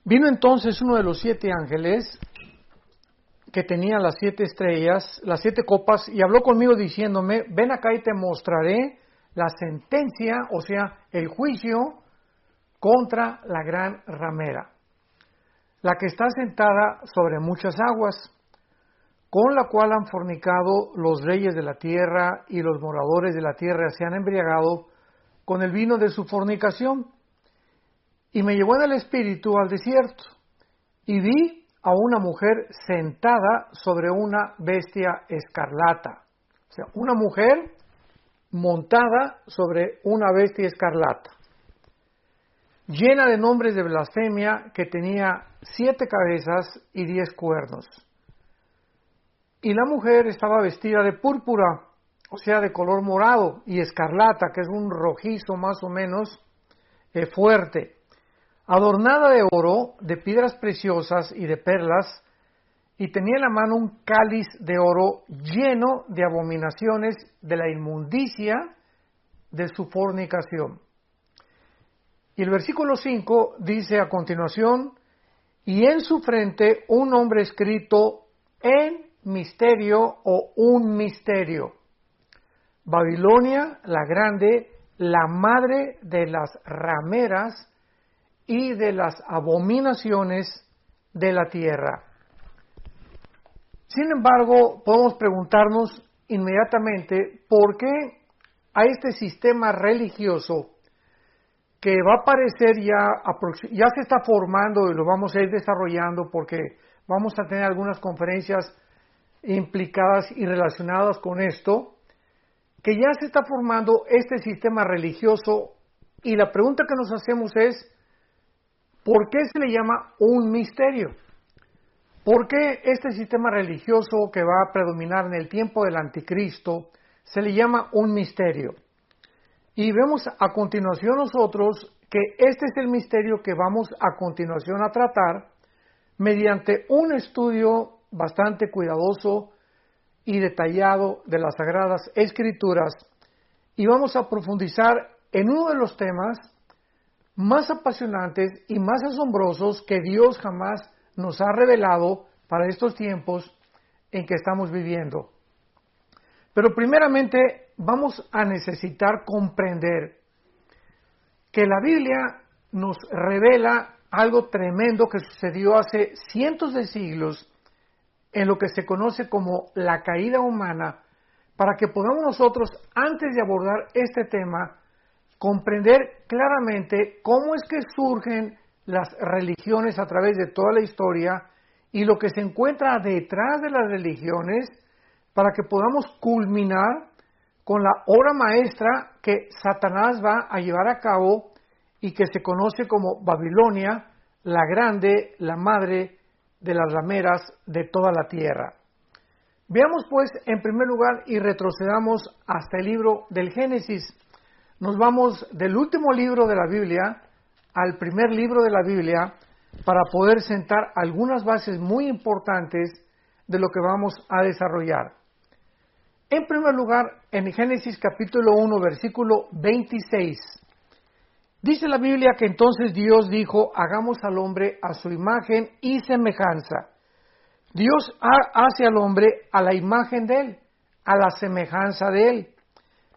Vino entonces uno de los 7 ángeles que tenía las 7 estrellas, las 7 copas, y habló conmigo diciéndome, ven acá y te mostraré la sentencia, o sea, el juicio contra la gran ramera, la que está sentada sobre muchas aguas, con la cual han fornicado los reyes de la tierra y los moradores de la tierra se han embriagado con el vino de su fornicación. Y me llevó en el espíritu al desierto, y vi a una mujer sentada sobre una bestia escarlata. O sea, una mujer montada sobre una bestia escarlata, llena de nombres de blasfemia, que tenía 7 cabezas y 10 cuernos. Y la mujer estaba vestida de púrpura, o sea, de color morado, y escarlata, que es un rojizo más o menos fuerte, adornada de oro, de piedras preciosas y de perlas, y tenía en la mano un cáliz de oro lleno de abominaciones de la inmundicia de su fornicación. Y el versículo 5 dice a continuación, y en su frente un nombre escrito en misterio o un misterio. Babilonia la grande, la madre de las rameras y de las abominaciones de la tierra. Sin embargo, podemos preguntarnos inmediatamente por qué a este sistema religioso que va a aparecer ya se está formando y lo vamos a ir desarrollando porque vamos a tener algunas conferencias implicadas y relacionadas con esto, que ya se está formando este sistema religioso, y la pregunta que nos hacemos es, ¿por qué se le llama un misterio? ¿Por qué este sistema religioso que va a predominar en el tiempo del anticristo se le llama un misterio? Y vemos a continuación nosotros que este es el misterio que vamos a continuación a tratar mediante un estudio bastante cuidadoso y detallado de las Sagradas Escrituras, y vamos a profundizar en uno de los temas más apasionantes y más asombrosos que Dios jamás nos ha revelado para estos tiempos en que estamos viviendo. Pero primeramente vamos a necesitar comprender que la Biblia nos revela algo tremendo que sucedió hace cientos de siglos en lo que se conoce como la caída humana, para que podamos nosotros, antes de abordar este tema, comprender claramente cómo es que surgen las religiones a través de toda la historia y lo que se encuentra detrás de las religiones, para que podamos culminar con la obra maestra que Satanás va a llevar a cabo y que se conoce como Babilonia, la grande, la madre de las rameras de toda la tierra. Veamos pues en primer lugar y retrocedamos hasta el libro del Génesis. Nos vamos del último libro de la Biblia al primer libro de la Biblia para poder sentar algunas bases muy importantes de lo que vamos a desarrollar. En primer lugar, en Génesis capítulo 1, versículo 26, dice la Biblia que entonces Dios dijo, hagamos al hombre a su imagen y semejanza. Dios hace al hombre a la imagen de él, a la semejanza de él,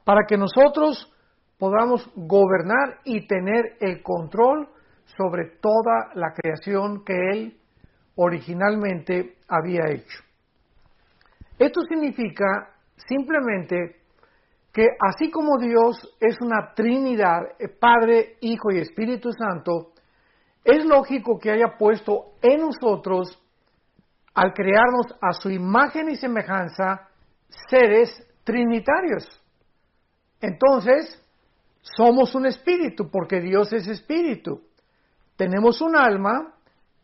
para que nosotros podamos gobernar y tener el control sobre toda la creación que él originalmente había hecho. Esto significa simplemente que así como Dios es una Trinidad, Padre, Hijo y Espíritu Santo, es lógico que haya puesto en nosotros, al crearnos a su imagen y semejanza, seres trinitarios. Entonces, somos un espíritu, porque Dios es espíritu. Tenemos un alma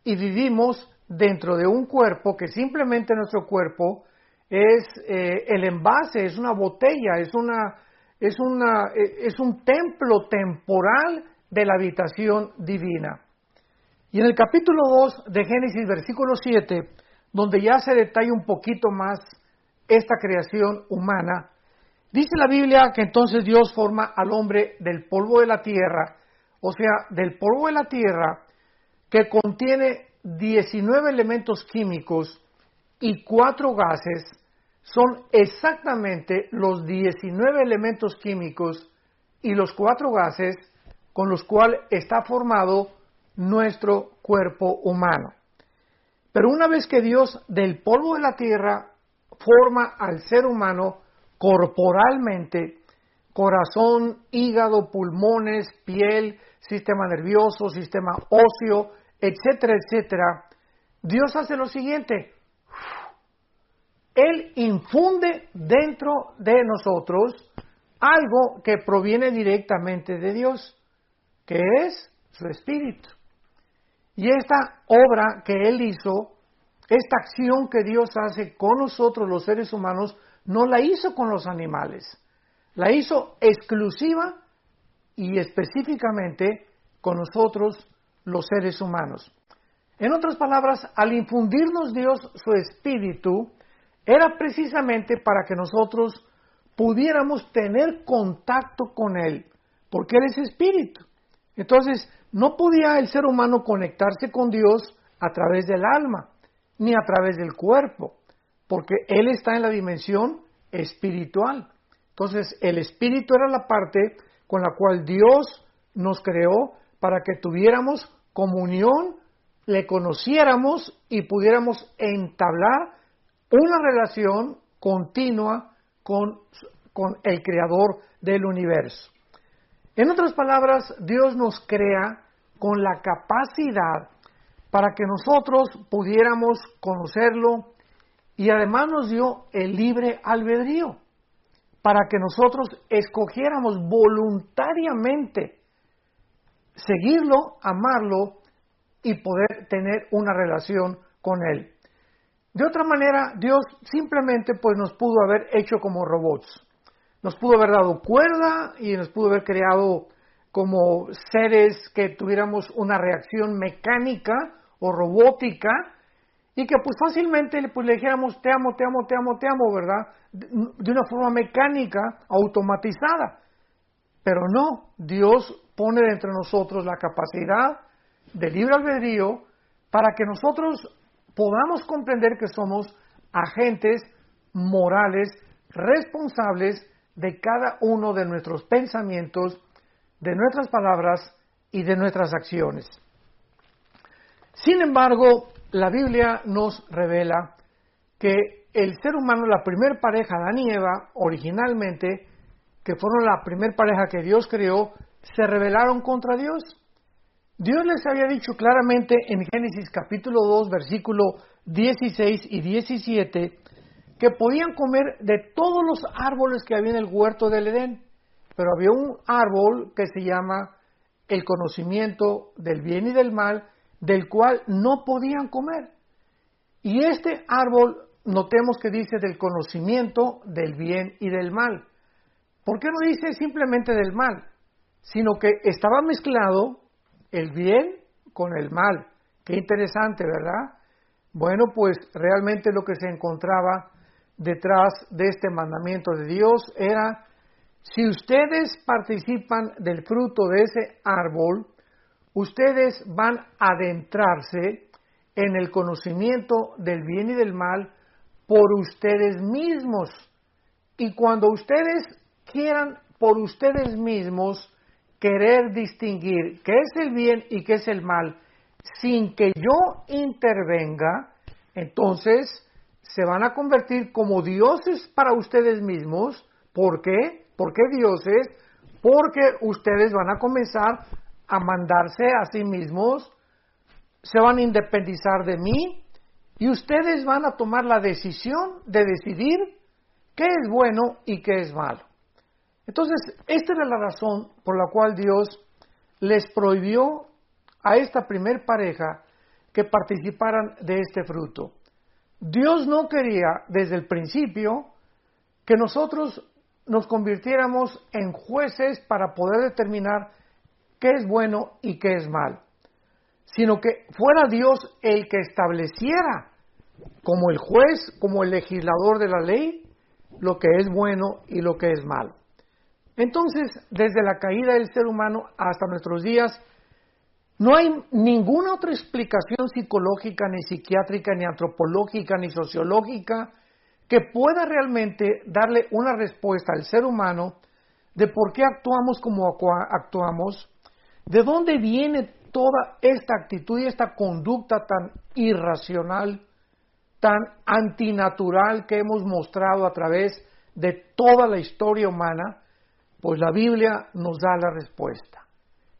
y vivimos dentro de un cuerpo que simplemente nuestro cuerpo es el envase, es una botella, es un templo temporal de la habitación divina. Y en el capítulo 2 de Génesis, versículo 7, donde ya se detalla un poquito más esta creación humana, dice la Biblia que entonces Dios forma al hombre del polvo de la tierra, o sea, del polvo de la tierra, que contiene 19 elementos químicos y 4 gases, son exactamente los 19 elementos químicos y los 4 gases con los cuales está formado nuestro cuerpo humano. Pero una vez que Dios del polvo de la tierra forma al ser humano corporalmente, corazón, hígado, pulmones, piel, sistema nervioso, sistema óseo, etcétera, etcétera, Dios hace lo siguiente: Él infunde dentro de nosotros algo que proviene directamente de Dios, que es su Espíritu. Y esta obra que Él hizo, esta acción que Dios hace con nosotros los seres humanos, no la hizo con los animales, la hizo exclusiva y específicamente con nosotros los seres humanos. En otras palabras, al infundirnos Dios su Espíritu, era precisamente para que nosotros pudiéramos tener contacto con Él, porque Él es Espíritu. Entonces, no podía el ser humano conectarse con Dios a través del alma, ni a través del cuerpo, porque Él está en la dimensión espiritual. Entonces, el Espíritu era la parte con la cual Dios nos creó para que tuviéramos comunión, le conociéramos y pudiéramos entablar una relación continua con el Creador del universo. En otras palabras, Dios nos crea con la capacidad para que nosotros pudiéramos conocerlo, y además nos dio el libre albedrío para que nosotros escogiéramos voluntariamente seguirlo, amarlo y poder tener una relación con Él. De otra manera, Dios simplemente pues nos pudo haber hecho como robots. Nos pudo haber dado cuerda y nos pudo haber creado como seres que tuviéramos una reacción mecánica o robótica y que pues fácilmente pues, le dijéramos te amo, te amo, te amo, te amo, ¿verdad? De una forma mecánica, automatizada. Pero no, Dios pone dentro de nosotros la capacidad de libre albedrío para que nosotros podamos comprender que somos agentes morales, responsables de cada uno de nuestros pensamientos, de nuestras palabras y de nuestras acciones. Sin embargo, la Biblia nos revela que el ser humano, la primer pareja, Adán y Eva, originalmente, que fueron la primer pareja que Dios creó, se rebelaron contra Dios. Dios les había dicho claramente en Génesis capítulo 2, versículo 16 y 17, que podían comer de todos los árboles que había en el huerto del Edén, pero había un árbol que se llama el conocimiento del bien y del mal, del cual no podían comer. Y este árbol, notemos que dice del conocimiento del bien y del mal. ¿Por qué no dice simplemente del mal? Sino que estaba mezclado el bien con el mal. Qué interesante, ¿verdad? Bueno, pues realmente lo que se encontraba detrás de este mandamiento de Dios era: si ustedes participan del fruto de ese árbol, ustedes van a adentrarse en el conocimiento del bien y del mal por ustedes mismos. Y cuando ustedes quieran por ustedes mismos querer distinguir qué es el bien y qué es el mal, sin que yo intervenga, entonces se van a convertir como dioses para ustedes mismos. ¿Por qué? ¿Por qué dioses? Porque ustedes van a comenzar a mandarse a sí mismos, se van a independizar de mí y ustedes van a tomar la decisión de decidir qué es bueno y qué es malo. Entonces, esta era la razón por la cual Dios les prohibió a esta primer pareja que participaran de este fruto. Dios no quería desde el principio que nosotros nos convirtiéramos en jueces para poder determinar qué es bueno y qué es mal, sino que fuera Dios el que estableciera como el juez, como el legislador de la ley, lo que es bueno y lo que es malo. Entonces, desde la caída del ser humano hasta nuestros días, No hay ninguna otra explicación psicológica, ni psiquiátrica, ni antropológica, ni sociológica que pueda realmente darle una respuesta al ser humano de por qué actuamos como actuamos, de dónde viene toda esta actitud y esta conducta tan irracional, tan antinatural que hemos mostrado a través de toda la historia humana. Pues la Biblia nos da la respuesta.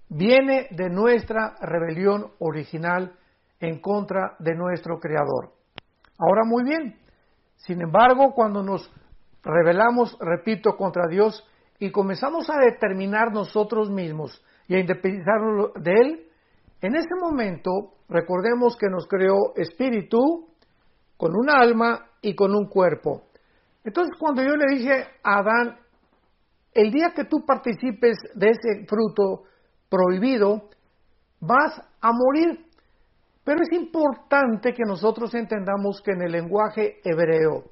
Viene de nuestra rebelión original en contra de nuestro Creador. Ahora, muy bien, sin embargo, cuando nos rebelamos, repito, contra Dios y comenzamos a determinar nosotros mismos y a independizarnos de Él, en ese momento recordemos que nos creó espíritu, con un alma y con un cuerpo. Entonces, cuando yo le dije a Adán, el día que tú participes de ese fruto prohibido, vas a morir. Pero es importante que nosotros entendamos que en el lenguaje hebreo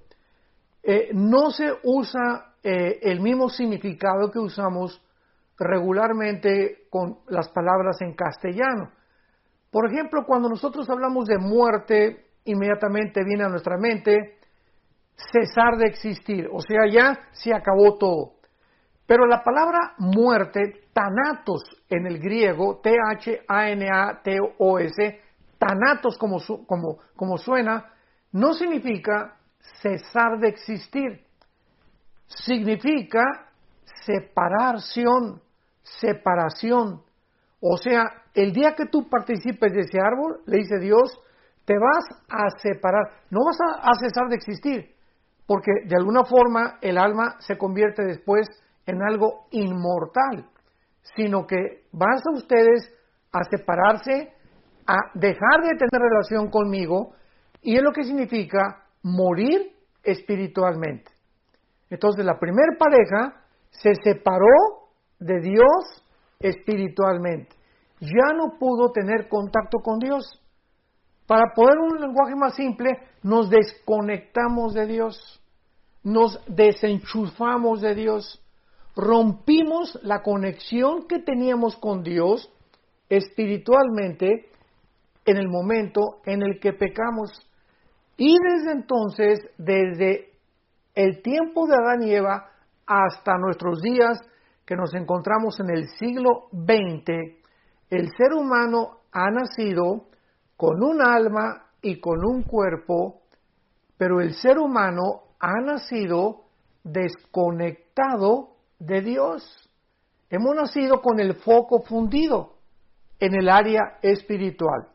no se usa el mismo significado que usamos regularmente con las palabras en castellano. Por ejemplo, cuando nosotros hablamos de muerte, inmediatamente viene a nuestra mente cesar de existir, o sea, ya se acabó todo. Pero la palabra muerte, thanatos en el griego, Thanatos, thanatos como suena, no significa cesar de existir. Significa separación. O sea, el día que tú participes de ese árbol, le dice Dios, te vas a separar. No vas a cesar de existir, porque de alguna forma el alma se convierte después en algo inmortal, sino que vas a ustedes a separarse, a dejar de tener relación conmigo, y es lo que significa morir espiritualmente. Entonces la primera pareja se separó de Dios espiritualmente, ya no pudo tener contacto con Dios. Para poner un lenguaje más simple, nos desconectamos de Dios, nos desenchufamos de Dios, rompimos la conexión que teníamos con Dios espiritualmente en el momento en el que pecamos. Y desde entonces, desde el tiempo de Adán y Eva hasta nuestros días que nos encontramos en el siglo XX, el ser humano ha nacido con un alma y con un cuerpo, pero el ser humano ha nacido desconectado de Dios. Hemos nacido con el foco fundido en el área espiritual.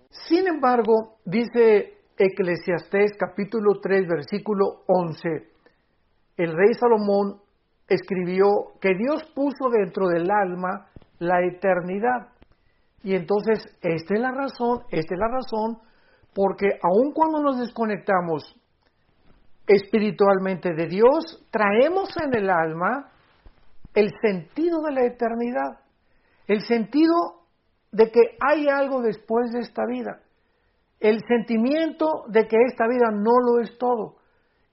Sin embargo, dice Eclesiastés capítulo 3, versículo 11, el rey Salomón escribió que Dios puso dentro del alma la eternidad. Y entonces, esta es la razón, porque aun cuando nos desconectamos espiritualmente de Dios, traemos en el alma el sentido de la eternidad, el sentido de que hay algo después de esta vida, el sentimiento de que esta vida no lo es todo,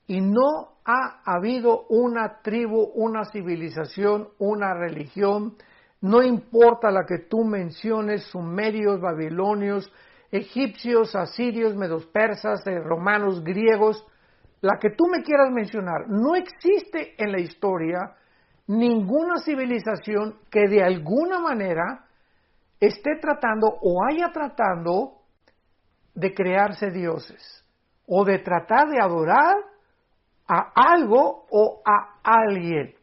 y no ha habido una tribu, una civilización, una religión, no importa la que tú menciones, sumerios, babilonios, egipcios, asirios, medos persas, romanos, griegos, la que tú me quieras mencionar, no existe en la historia ninguna civilización que de alguna manera esté tratando o haya tratando de crearse dioses o de tratar de adorar a algo o a alguien.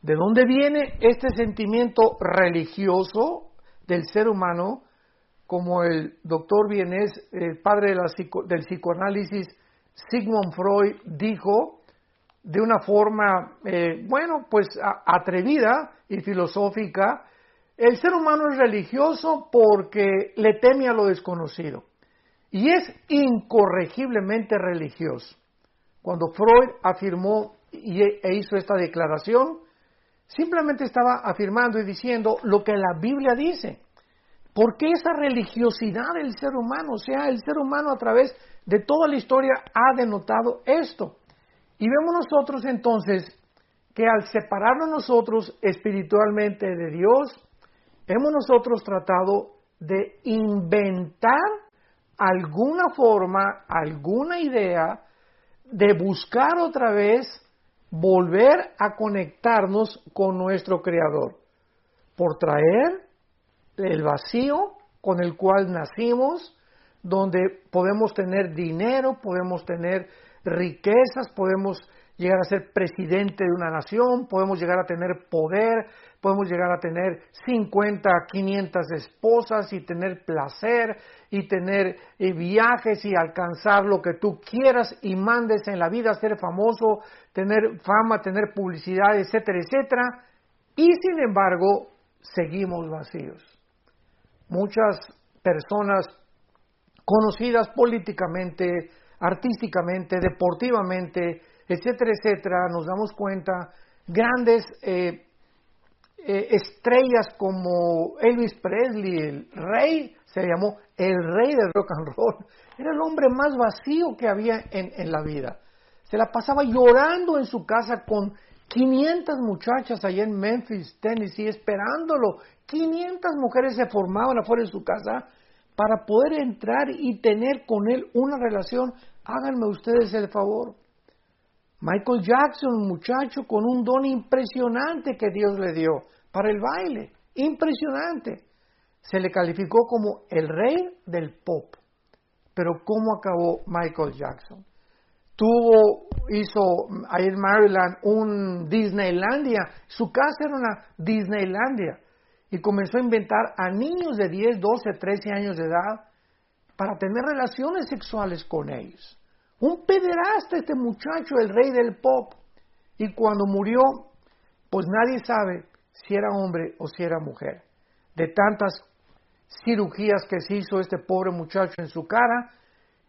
¿De dónde viene este sentimiento religioso del ser humano? Como el doctor Vienés, el padre del psicoanálisis, Sigmund Freud, dijo de una forma, atrevida y filosófica, el ser humano es religioso porque le teme a lo desconocido y es incorregiblemente religioso. Cuando Freud afirmó e hizo esta declaración, simplemente estaba afirmando y diciendo lo que la Biblia dice. ¿Por qué esa religiosidad del ser humano? O sea, el ser humano a través de toda la historia ha denotado esto. Y vemos nosotros entonces que al separarnos nosotros espiritualmente de Dios hemos nosotros tratado de inventar alguna forma, alguna idea de buscar otra vez volver a conectarnos con nuestro Creador, por traer el vacío con el cual nacimos, donde podemos tener dinero, podemos tener riquezas, podemos llegar a ser presidente de una nación, podemos llegar a tener poder, podemos llegar a tener 50, 500 esposas y tener placer y tener viajes y alcanzar lo que tú quieras y mandes en la vida, ser famoso, tener fama, tener publicidad, etcétera, etcétera. Y sin embargo, seguimos vacíos. Muchas personas conocidas políticamente, artísticamente, deportivamente, etcétera, etcétera, nos damos cuenta, grandes estrellas como Elvis Presley, el rey, se llamó el rey del rock and roll, era el hombre más vacío que había en la vida. Se la pasaba llorando en su casa con 500 muchachas allá en Memphis, Tennessee, esperándolo. 500 mujeres se formaban afuera de su casa para poder entrar y tener con él una relación. Háganme ustedes el favor. Michael Jackson, un muchacho con un don impresionante que Dios le dio para el baile, impresionante. Se le calificó como el rey del pop. Pero ¿cómo acabó Michael Jackson? Hizo ahí en Maryland un Disneylandia, su casa era una Disneylandia, y comenzó a inventar a niños de 10, 12, 13 años de edad para tener relaciones sexuales con ellos. Un pederasta este muchacho, el rey del pop. Y cuando murió, pues nadie sabe si era hombre o si era mujer. De tantas cirugías que se hizo este pobre muchacho en su cara.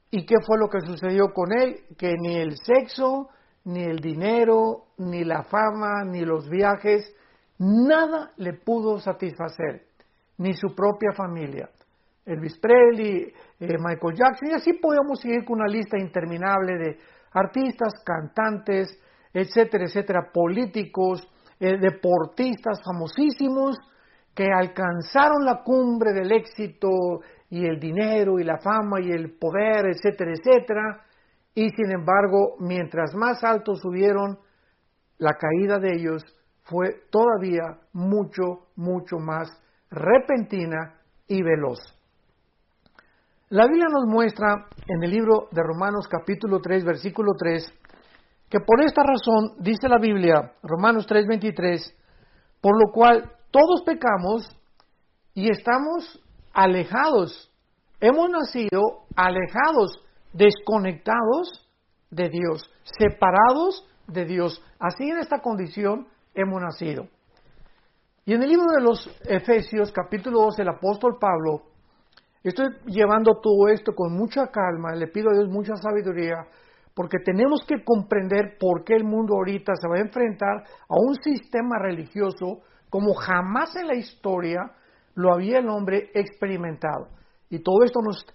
¿Y qué fue lo que sucedió con él? Que ni el sexo, ni el dinero, ni la fama, ni los viajes, nada le pudo satisfacer. Ni su propia familia. Elvis Presley, Michael Jackson, y así podemos seguir con una lista interminable de artistas, cantantes, etcétera, etcétera, políticos, deportistas famosísimos que alcanzaron la cumbre del éxito y el dinero y la fama y el poder, etcétera, etcétera, y sin embargo, mientras más alto subieron, la caída de ellos fue todavía mucho, mucho más repentina y veloz. La Biblia nos muestra en el libro de Romanos capítulo 3, versículo 3, que por esta razón, dice la Biblia, Romanos 3, 23, por lo cual todos pecamos y estamos alejados, hemos nacido alejados, desconectados de Dios, separados de Dios. Así en esta condición hemos nacido. Y en el libro de los Efesios, capítulo 12, el apóstol Pablo, estoy llevando todo esto con mucha calma, le pido a Dios mucha sabiduría, porque tenemos que comprender por qué el mundo ahorita se va a enfrentar a un sistema religioso como jamás en la historia lo había el hombre experimentado. Y todo esto nos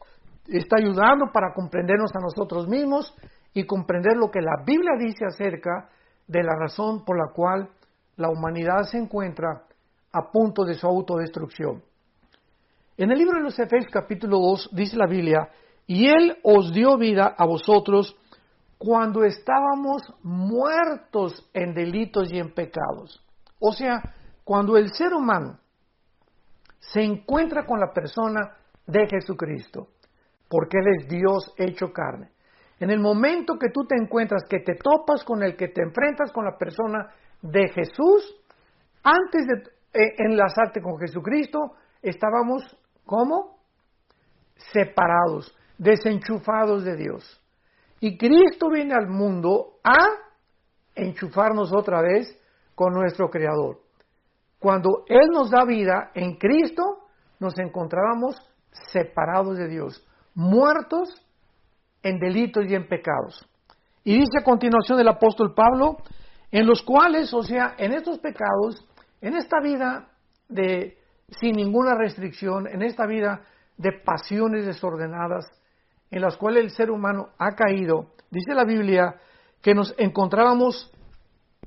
está ayudando para comprendernos a nosotros mismos y comprender lo que la Biblia dice acerca de la razón por la cual la humanidad se encuentra a punto de su autodestrucción. En el libro de los Efesios capítulo 2 dice la Biblia, y Él os dio vida a vosotros cuando estábamos muertos en delitos y en pecados. O sea, cuando el ser humano se encuentra con la persona de Jesucristo, porque Él es Dios hecho carne. En el momento que tú te encuentras, que te topas con el que te enfrentas con la persona de Jesús, antes de enlazarte con Jesucristo, estábamos, ¿cómo? Separados, desenchufados de Dios. Y Cristo viene al mundo a enchufarnos otra vez con nuestro Creador. Cuando Él nos da vida en Cristo, nos encontrábamos separados de Dios, muertos en delitos y en pecados. Y dice a continuación el apóstol Pablo, en los cuales, o sea, en estos pecados, en esta vida sin ninguna restricción, en esta vida de pasiones desordenadas, en las cuales el ser humano ha caído, dice la Biblia que nos encontrábamos,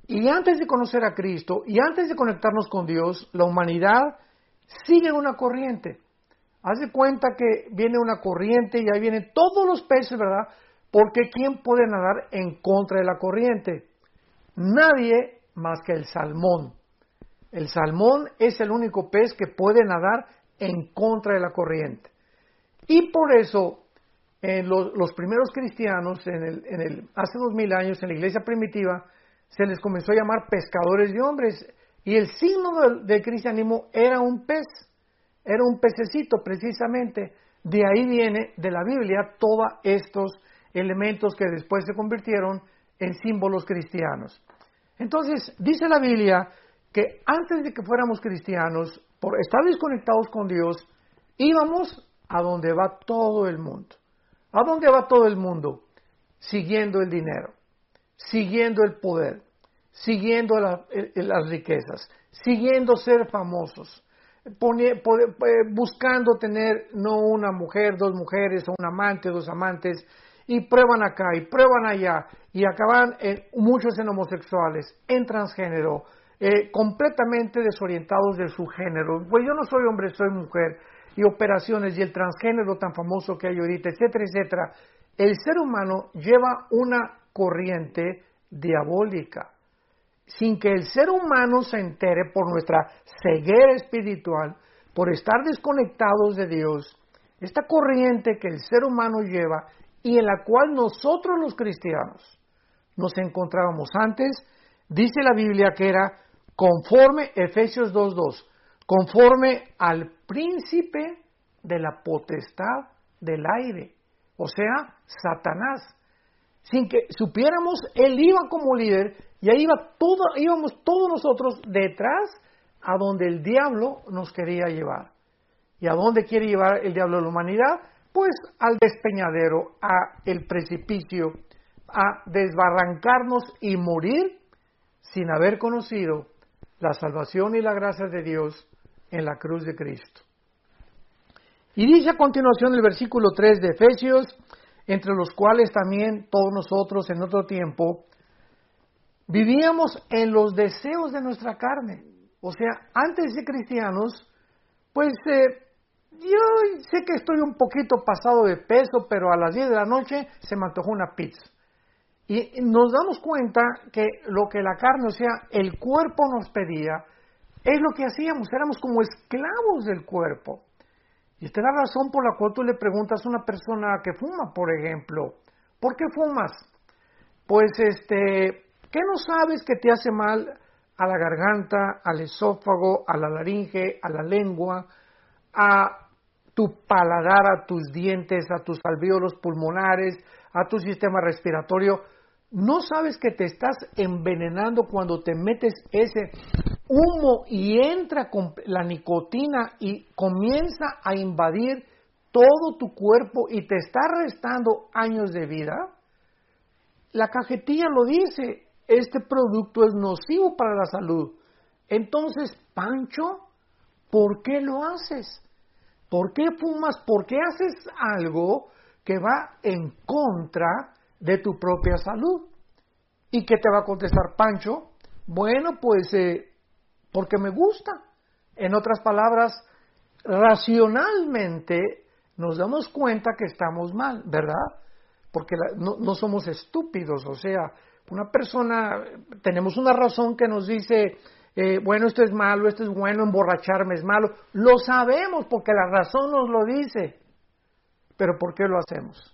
y antes de conocer a Cristo, y antes de conectarnos con Dios, la humanidad siguen una corriente. Haz de cuenta que viene una corriente y ahí vienen todos los peces, ¿verdad? Porque ¿quién puede nadar en contra de la corriente? Nadie más que el salmón. El salmón es el único pez que puede nadar en contra de la corriente. Y por eso, los primeros cristianos, hace 2000 años, en la iglesia primitiva, se les comenzó a llamar pescadores de hombres. Y el signo del cristianismo era un pez, era un pececito precisamente. De ahí viene, de la Biblia, todos estos elementos que después se convirtieron en símbolos cristianos. Entonces, dice la Biblia que antes de que fuéramos cristianos, por estar desconectados con Dios, íbamos a donde va todo el mundo. ¿A dónde va todo el mundo? Siguiendo el dinero, siguiendo el poder, siguiendo las riquezas, siguiendo ser famosos, buscando tener no una mujer, dos mujeres, o un amante, dos amantes, y prueban acá y prueban allá, y acaban muchos en homosexuales, en transgénero, completamente desorientados de su género. Pues yo no soy hombre, soy mujer, y operaciones, y el transgénero tan famoso que hay ahorita, etcétera, etcétera. El ser humano lleva una corriente diabólica, sin que el ser humano se entere por nuestra ceguera espiritual, por estar desconectados de Dios. Esta corriente que el ser humano lleva y en la cual nosotros los cristianos nos encontrábamos antes, dice la Biblia que era conforme, Efesios 2:2, conforme al príncipe de la potestad del aire, o sea, Satanás. Sin que supiéramos, él iba como líder y ahí íbamos todos nosotros detrás a donde el diablo nos quería llevar. ¿Y a dónde quiere llevar el diablo a la humanidad? Pues al despeñadero, a el precipicio, a desbarrancarnos y morir sin haber conocido la salvación y la gracia de Dios en la cruz de Cristo. Y dice a continuación el versículo 3 de Efesios, entre los cuales también todos nosotros en otro tiempo vivíamos en los deseos de nuestra carne. O sea, antes de ser cristianos, pues yo sé que estoy un poquito pasado de peso, pero a las 10 de la noche se me antojó una pizza. Y nos damos cuenta que lo que la carne, o sea, el cuerpo nos pedía, es lo que hacíamos, éramos como esclavos del cuerpo. Y esta es la razón por la cual tú le preguntas a una persona que fuma, por ejemplo, ¿por qué fumas? Pues, ¿qué no sabes que te hace mal a la garganta, al esófago, a la laringe, a la lengua, a tu paladar, a tus dientes, a tus alvéolos pulmonares, a tu sistema respiratorio? ¿No sabes que te estás envenenando cuando te metes ese humo y entra con la nicotina y comienza a invadir todo tu cuerpo y te está restando años de vida? La cajetilla lo dice, este producto es nocivo para la salud. Entonces, Pancho, ¿por qué lo haces? ¿Por qué fumas? ¿Por qué haces algo que va en contra de tu propia salud? ¿Y qué te va a contestar Pancho? Bueno, pues porque me gusta. En otras palabras, racionalmente nos damos cuenta que estamos mal, ¿verdad? Porque no somos estúpidos, o sea, una persona, tenemos una razón que nos dice, bueno, esto es malo, esto es bueno, emborracharme es malo. Lo sabemos porque la razón nos lo dice. Pero ¿por qué lo hacemos?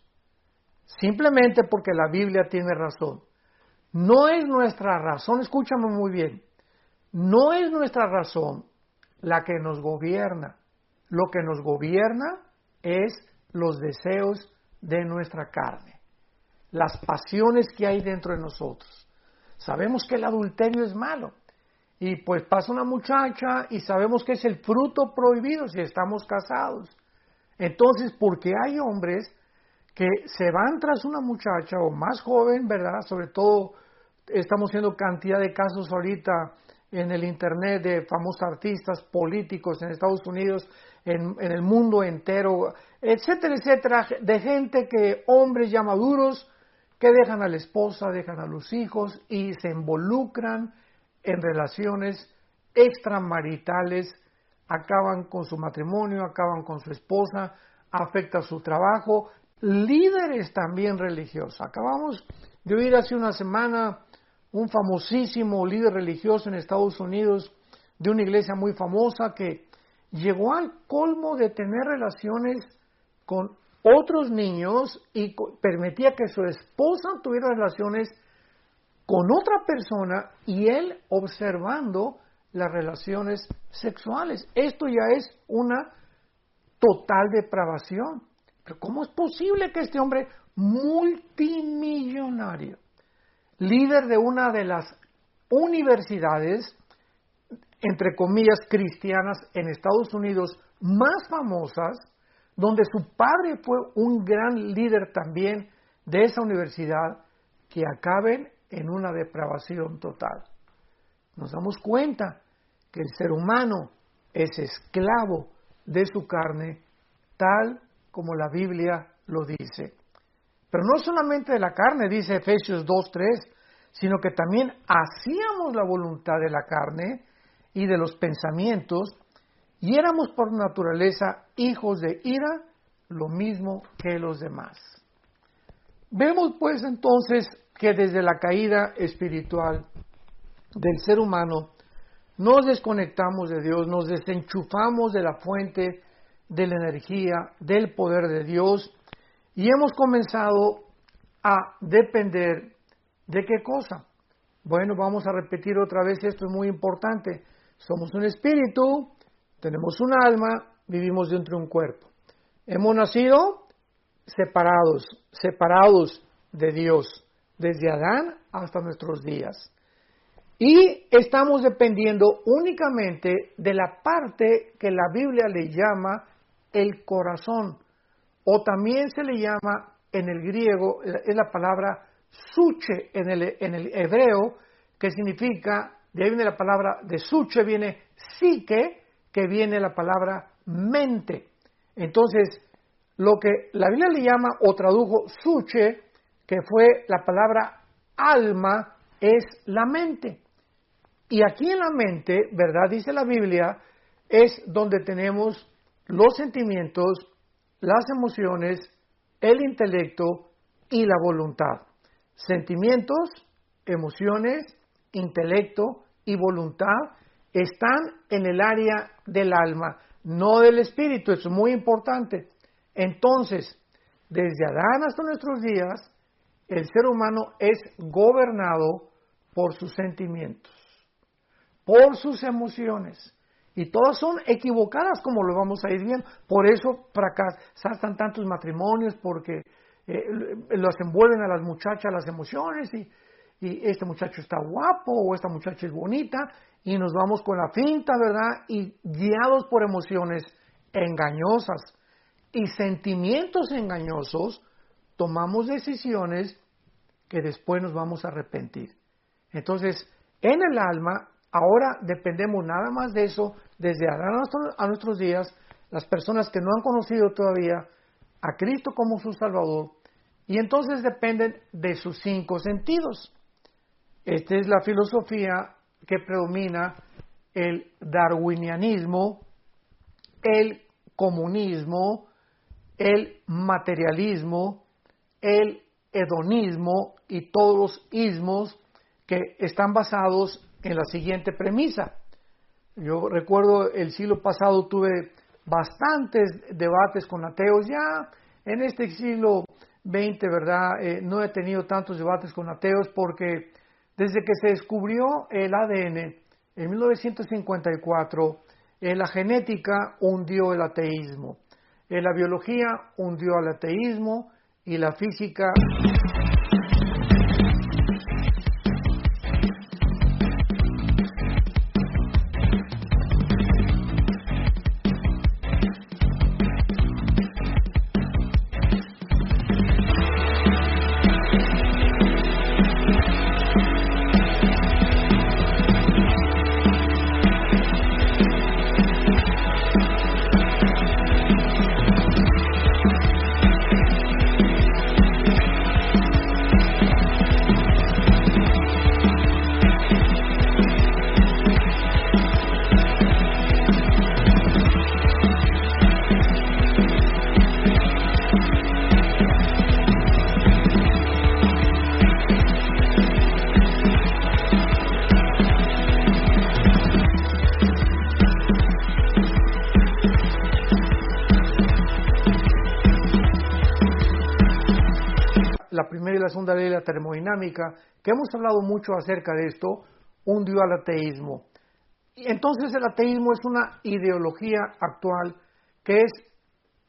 Simplemente porque la Biblia tiene razón. No es nuestra razón, escúchame muy bien, no es nuestra razón la que nos gobierna. Lo que nos gobierna es los deseos de nuestra carne, las pasiones que hay dentro de nosotros. Sabemos que el adulterio es malo y pues pasa una muchacha y sabemos que es el fruto prohibido si estamos casados. Entonces, porque hay hombres que se van tras una muchacha o más joven, ¿verdad? Sobre todo estamos viendo cantidad de casos ahorita en el internet de famosos artistas políticos en Estados Unidos, en el mundo entero, etcétera, etcétera, de gente que, hombres ya maduros, que dejan a la esposa, dejan a los hijos y se involucran en relaciones extramaritales acaban con su matrimonio, acaban con su esposa, afecta su trabajo. Líderes también religiosos. Acabamos de oír hace una semana un famosísimo líder religioso en Estados Unidos de una iglesia muy famosa que llegó al colmo de tener relaciones con otros niños y permitía que su esposa tuviera relaciones con otra persona y él observando las relaciones sexuales. Esto ya es una total depravación. Pero ¿cómo es posible que este hombre multimillonario, líder de una de las universidades, entre comillas, cristianas en Estados Unidos más famosas, donde su padre fue un gran líder también de esa universidad, que acaben en una depravación total? Nos damos cuenta que el ser humano es esclavo de su carne, tal como la Biblia lo dice. Pero no solamente de la carne, dice Efesios 2:3, sino que también hacíamos la voluntad de la carne y de los pensamientos, y éramos por naturaleza hijos de ira, lo mismo que los demás. Vemos pues entonces que desde la caída espiritual del ser humano, nos desconectamos de Dios, nos desenchufamos de la fuente de la energía, del poder de Dios, y hemos comenzado a depender de qué cosa. Bueno, vamos a repetir otra vez, esto es muy importante. Somos un espíritu, tenemos un alma, vivimos dentro de un cuerpo. Hemos nacido separados de Dios, desde Adán hasta nuestros días. Y estamos dependiendo únicamente de la parte que la Biblia le llama el corazón, o también se le llama en el griego, es la palabra suche en el hebreo, que significa, de ahí viene la palabra de suche, viene psique, que viene la palabra mente. Entonces, lo que la Biblia le llama o tradujo suche, que fue la palabra alma, es la mente. Y aquí en la mente, ¿verdad? Dice la Biblia, es donde tenemos los sentimientos, las emociones, el intelecto y la voluntad. Sentimientos, emociones, intelecto y voluntad están en el área del alma, no del espíritu. Eso es muy importante. Entonces, desde Adán hasta nuestros días, el ser humano es gobernado por sus sentimientos, por sus emociones, y todas son equivocadas, como lo vamos a ir viendo. Por eso fracasan tantos matrimonios, porque los envuelven a las muchachas las emociones, y este muchacho está guapo o esta muchacha es bonita, y nos vamos con la finta, ¿verdad? Y guiados por emociones engañosas y sentimientos engañosos, tomamos decisiones que después nos vamos a arrepentir. Entonces, en el alma, ahora dependemos nada más de eso, desde Adán a nuestros días, las personas que no han conocido todavía a Cristo como su Salvador, y entonces dependen de sus 5 sentidos. Esta es la filosofía que predomina: el darwinianismo, el comunismo, el materialismo, el hedonismo y todos los ismos que están basados en la siguiente premisa. Yo recuerdo el siglo pasado tuve bastantes debates con ateos. Ya en este siglo XX, ¿verdad? No he tenido tantos debates con ateos, porque desde que se descubrió el ADN en 1954, la genética hundió el ateísmo, la biología hundió al ateísmo y la física... la primera y la segunda ley de la termodinámica, que hemos hablado mucho acerca de esto, hundió al ateísmo. Y entonces el ateísmo es una ideología actual que es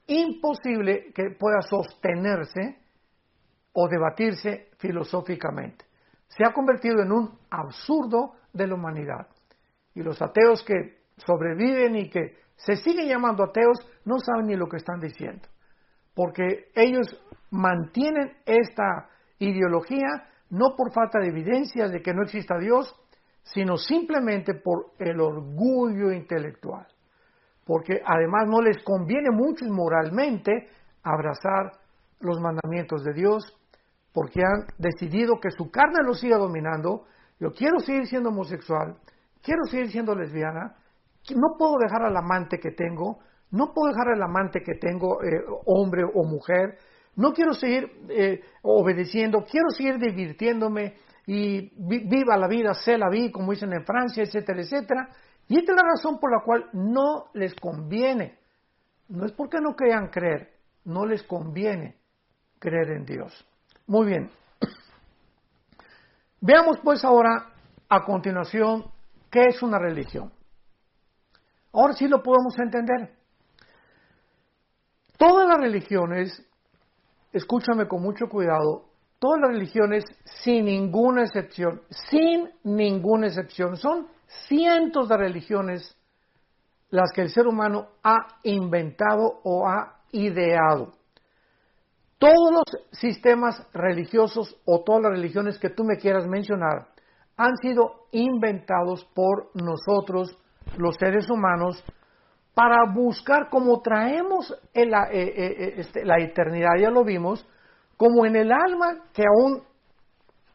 imposible que pueda sostenerse o debatirse filosóficamente. Se ha convertido en un absurdo de la humanidad. Y los ateos que sobreviven y que se siguen llamando ateos no saben ni lo que están diciendo. Porque ellos mantienen esta ideología no por falta de evidencias de que no exista Dios, sino simplemente por el orgullo intelectual. Porque además no les conviene mucho moralmente abrazar los mandamientos de Dios, porque han decidido que su carne los siga dominando. Yo quiero seguir siendo homosexual, quiero seguir siendo lesbiana, no puedo dejar al amante que tengo, no puedo dejar al amante que tengo, hombre o mujer, no quiero seguir obedeciendo, quiero seguir divirtiéndome y viva la vida, c'est la vie, como dicen en Francia, etcétera, etcétera. Y esta es la razón por la cual no les conviene, no es porque no crean creer, no les conviene creer en Dios. Muy bien. Veamos pues ahora a continuación qué es una religión. Ahora sí lo podemos entender. Todas las religiones, escúchame con mucho cuidado, todas las religiones sin ninguna excepción, son cientos de religiones las que el ser humano ha inventado o ha ideado. Todos los sistemas religiosos o todas las religiones que tú me quieras mencionar han sido inventados por nosotros, los seres humanos, para buscar cómo traemos la eternidad, ya lo vimos, como en el alma que aún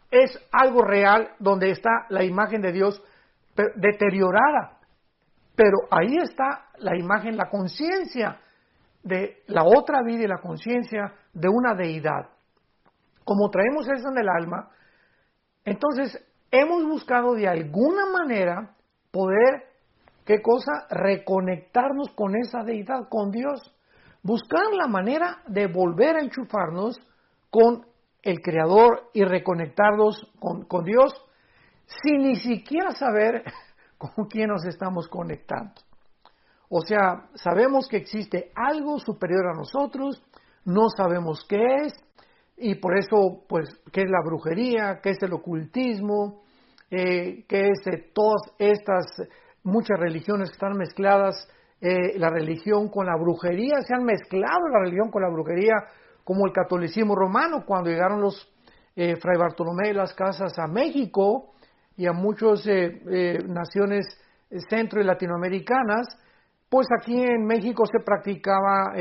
es algo real, donde está la imagen de Dios deteriorada. Pero ahí está la imagen, la conciencia de la otra vida y la conciencia de una deidad. Como traemos eso en el alma, entonces hemos buscado de alguna manera poder, ¿qué cosa? Reconectarnos con esa deidad, con Dios. Buscar la manera de volver a enchufarnos con el Creador y reconectarnos con Dios sin ni siquiera saber con quién nos estamos conectando. O sea, sabemos que existe algo superior a nosotros, no sabemos qué es, y por eso, pues, ¿qué es la brujería? ¿Qué es el ocultismo? ¿Qué es todas estas muchas religiones que están mezcladas? La religión con la brujería, se han mezclado la religión con la brujería, como el catolicismo romano, cuando llegaron los Fray Bartolomé de las Casas a México y a muchas naciones centro y latinoamericanas. Pues aquí en México se practicaba,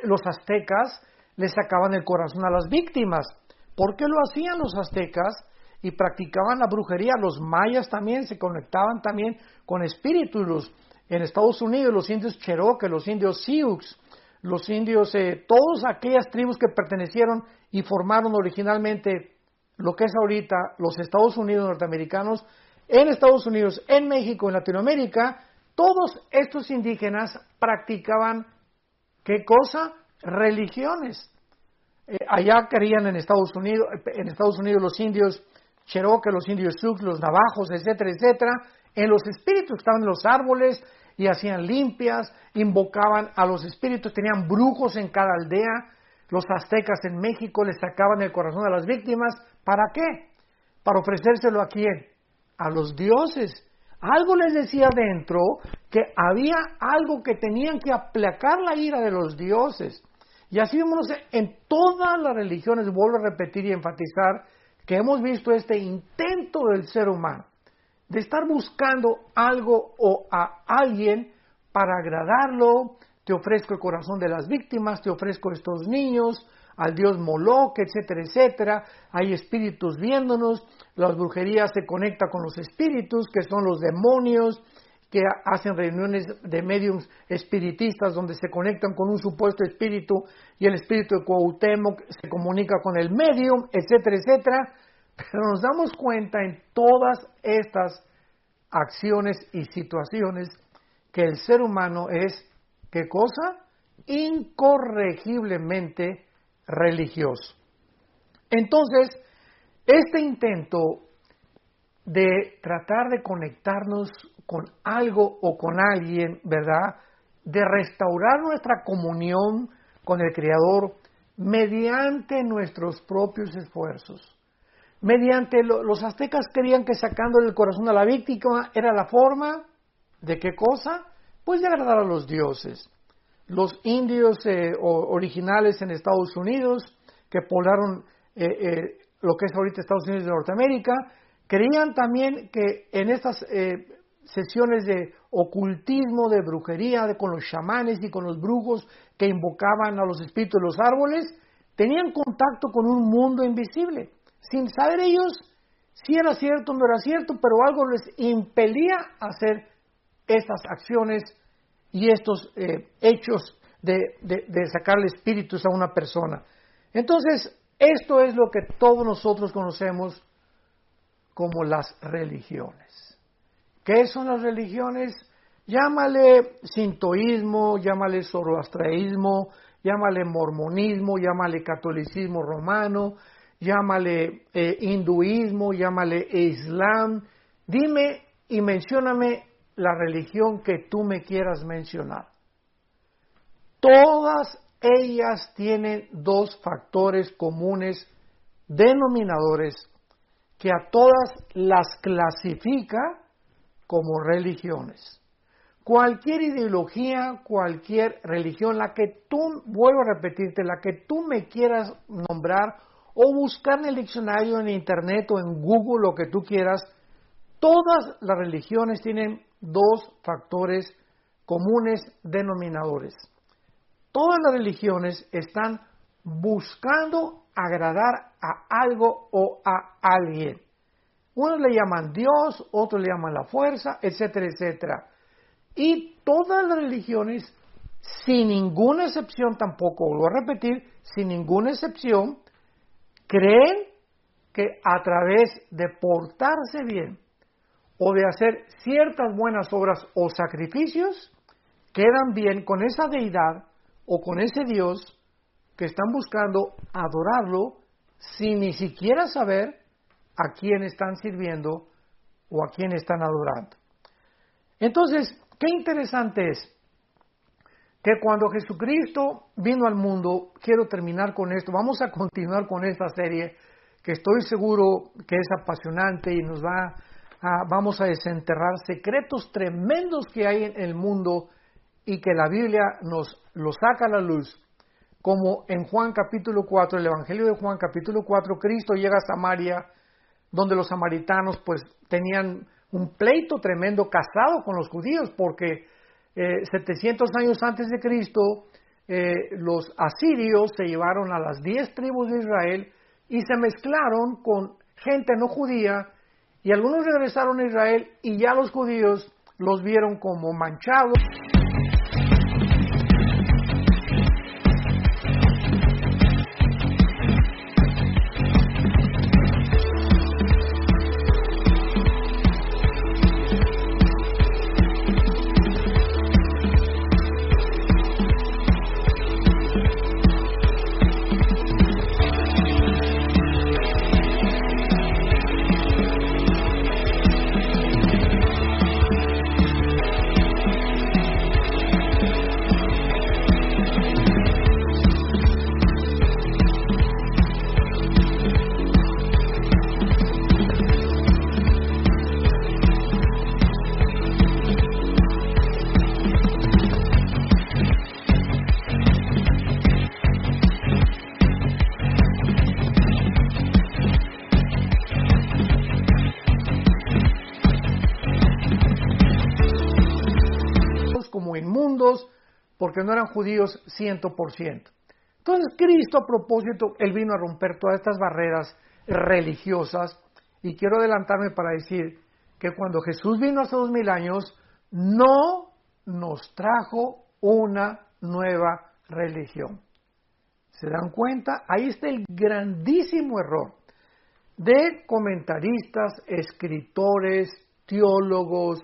los aztecas le sacaban el corazón a las víctimas. ¿Por qué lo hacían los aztecas? Y practicaban la brujería. Los mayas también se conectaban también con espíritus. En Estados Unidos los indios Cherokee, los indios Sioux, los indios, todas aquellas tribus que pertenecieron y formaron originalmente lo que es ahorita los Estados Unidos norteamericanos, en Estados Unidos, en México, en Latinoamérica. Todos estos indígenas practicaban, ¿qué cosa? Religiones. Allá creían en Estados Unidos los indios Cherokee, los indios Sioux, los navajos, etcétera, etcétera, en los espíritus que estaban en los árboles y hacían limpias, invocaban a los espíritus, tenían brujos en cada aldea. Los aztecas en México les sacaban el corazón a las víctimas. ¿Para qué? Para ofrecérselo a quién? A los dioses. Algo les decía dentro que había algo que tenían que aplacar la ira de los dioses. Y así vemos en todas las religiones, vuelvo a repetir y enfatizar, que hemos visto este intento del ser humano de estar buscando algo o a alguien para agradarlo. Te ofrezco el corazón de las víctimas, te ofrezco estos niños, al dios Moloch, etcétera, etcétera. Hay espíritus viéndonos, las brujerías se conecta con los espíritus, que son los demonios, que hacen reuniones de mediums espiritistas donde se conectan con un supuesto espíritu y el espíritu de Cuauhtémoc se comunica con el medium, etcétera, etcétera. Pero nos damos cuenta en todas estas acciones y situaciones que el ser humano es, ¿qué cosa? Incorregiblemente religioso. Entonces, este intento de tratar de conectarnos con algo o con alguien, ¿verdad? De restaurar nuestra comunión con el Creador mediante nuestros propios esfuerzos. Mediante los aztecas creían que sacando del corazón a la víctima era la forma de ¿qué cosa? Pues de agradar a los dioses. Los indios originales en Estados Unidos, que poblaron lo que es ahorita Estados Unidos de Norteamérica, creían también que en estas sesiones de ocultismo, de brujería, con los chamanes y con los brujos que invocaban a los espíritus de los árboles, tenían contacto con un mundo invisible, sin saber ellos si era cierto o no era cierto, pero algo les impelía a hacer estas acciones y estos hechos de sacarle espíritus a una persona. Entonces, esto es lo que todos nosotros conocemos como las religiones. ¿Qué son las religiones? Llámale sintoísmo, llámale zoroastrianismo, llámale mormonismo, llámale catolicismo romano, llámale hinduismo, llámale islam. Dime y mencióname la religión que tú me quieras mencionar. Todas ellas tienen dos factores comunes denominadores que a todas las clasifica como religiones. Cualquier ideología, cualquier religión, la que tú, vuelvo a repetirte, la que tú me quieras nombrar o buscar en el diccionario, en internet o en Google, lo que tú quieras, todas las religiones tienen dos factores comunes denominadores. Todas las religiones están buscando agradar a algo o a alguien. Unos le llaman Dios, otros le llaman la fuerza, etcétera, etcétera. Y todas las religiones, sin ninguna excepción tampoco, vuelvo a repetir, sin ninguna excepción, creen que a través de portarse bien o de hacer ciertas buenas obras o sacrificios, quedan bien con esa deidad o con ese Dios que están buscando adorarlo sin ni siquiera saber a quién están sirviendo o a quién están adorando. Entonces, qué interesante es que cuando Jesucristo vino al mundo, quiero terminar con esto, vamos a continuar con esta serie que estoy seguro que es apasionante y vamos a desenterrar secretos tremendos que hay en el mundo y que la Biblia nos lo saca a la luz. Como en Juan capítulo 4, el Evangelio de Juan capítulo 4, Cristo llega a Samaria, donde los samaritanos pues tenían un pleito tremendo casado con los judíos, porque 700 años antes de Cristo los asirios se llevaron a las 10 tribus de Israel y se mezclaron con gente no judía, y algunos regresaron a Israel y ya los judíos los vieron como manchados. Como inmundos, porque no eran judíos 100%. Entonces Cristo, a propósito, Él vino a romper todas estas barreras religiosas, y quiero adelantarme para decir que cuando Jesús vino hace 2000 años, no nos trajo una nueva religión. ¿Se dan cuenta? Ahí está el grandísimo error de comentaristas, escritores, teólogos,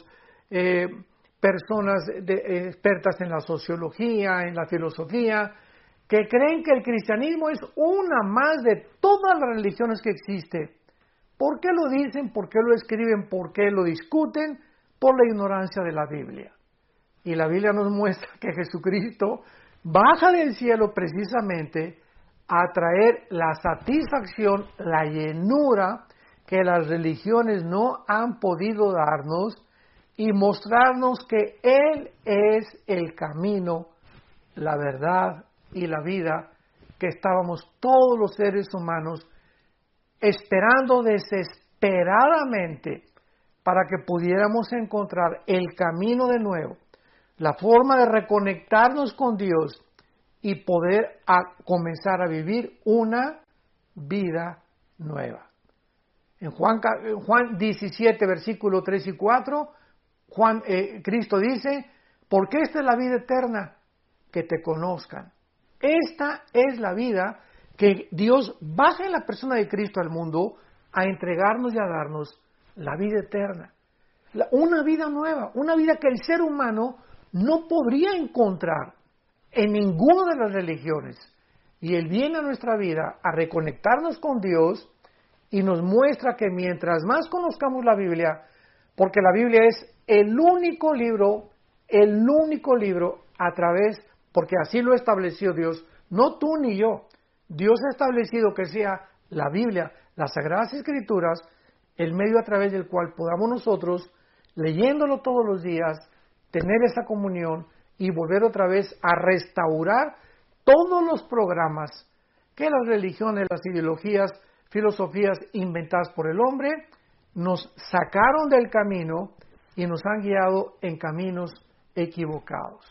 personas expertas en la sociología, en la filosofía, que creen que el cristianismo es una más de todas las religiones que existen. ¿Por qué lo dicen? ¿Por qué lo escriben? ¿Por qué lo discuten? Por la ignorancia de la Biblia. Y la Biblia nos muestra que Jesucristo baja del cielo precisamente a traer la satisfacción, la llenura que las religiones no han podido darnos y mostrarnos que Él es el camino, la verdad y la vida que estábamos todos los seres humanos esperando desesperadamente para que pudiéramos encontrar el camino de nuevo, la forma de reconectarnos con Dios y poder comenzar a vivir una vida nueva. En Juan 17, versículos 3 y 4, Cristo dice, porque esta es la vida eterna, que te conozcan. Esta es la vida que Dios baja en la persona de Cristo al mundo a entregarnos y a darnos la vida eterna. Una vida nueva, una vida que el ser humano no podría encontrar en ninguna de las religiones. Y Él viene a nuestra vida a reconectarnos con Dios y nos muestra que mientras más conozcamos la Biblia, porque la Biblia es el único libro a través, porque así lo estableció Dios, no tú ni yo. Dios ha establecido que sea la Biblia, las Sagradas Escrituras, el medio a través del cual podamos nosotros, leyéndolo todos los días, tener esa comunión y volver otra vez a restaurar todos los programas que las religiones, las ideologías, filosofías inventadas por el hombre nos sacaron del camino y nos han guiado en caminos equivocados.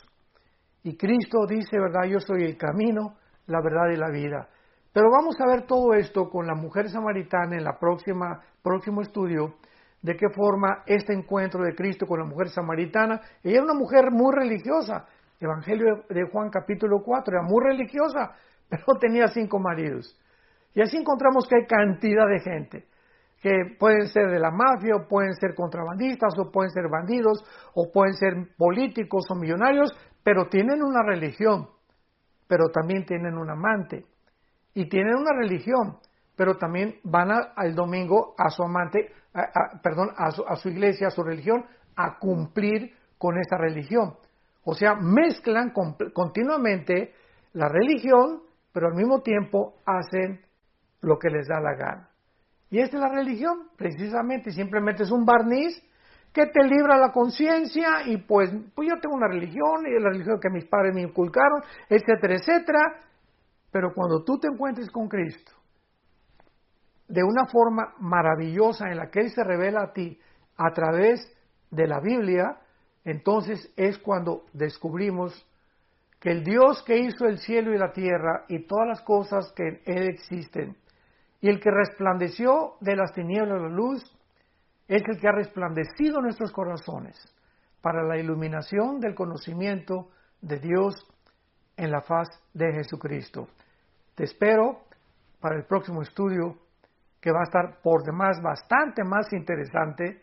Y Cristo dice, ¿verdad? Yo soy el camino, la verdad y la vida. Pero vamos a ver todo esto con la mujer samaritana en la próximo estudio, de qué forma este encuentro de Cristo con la mujer samaritana. Ella era una mujer muy religiosa. Evangelio de Juan capítulo 4, era muy religiosa, pero tenía 5 maridos. Y así encontramos que hay cantidad de gente, que pueden ser de la mafia, o pueden ser contrabandistas, o pueden ser bandidos, o pueden ser políticos o millonarios, pero tienen una religión, pero también tienen un amante. Y tienen una religión, pero también van el domingo a su amante, a su iglesia, a su religión, a cumplir con esa religión. O sea, mezclan continuamente la religión, pero al mismo tiempo hacen lo que les da la gana. Y esta es la religión, precisamente, simplemente es un barniz que te libra la conciencia y pues yo tengo una religión y la religión que mis padres me inculcaron, etcétera, etcétera. Pero cuando tú te encuentres con Cristo, de una forma maravillosa en la que Él se revela a ti a través de la Biblia, entonces es cuando descubrimos que el Dios que hizo el cielo y la tierra y todas las cosas que en Él existen, y el que resplandeció de las tinieblas a la luz, es el que ha resplandecido nuestros corazones para la iluminación del conocimiento de Dios en la faz de Jesucristo. Te espero para el próximo estudio, que va a estar por demás bastante más interesante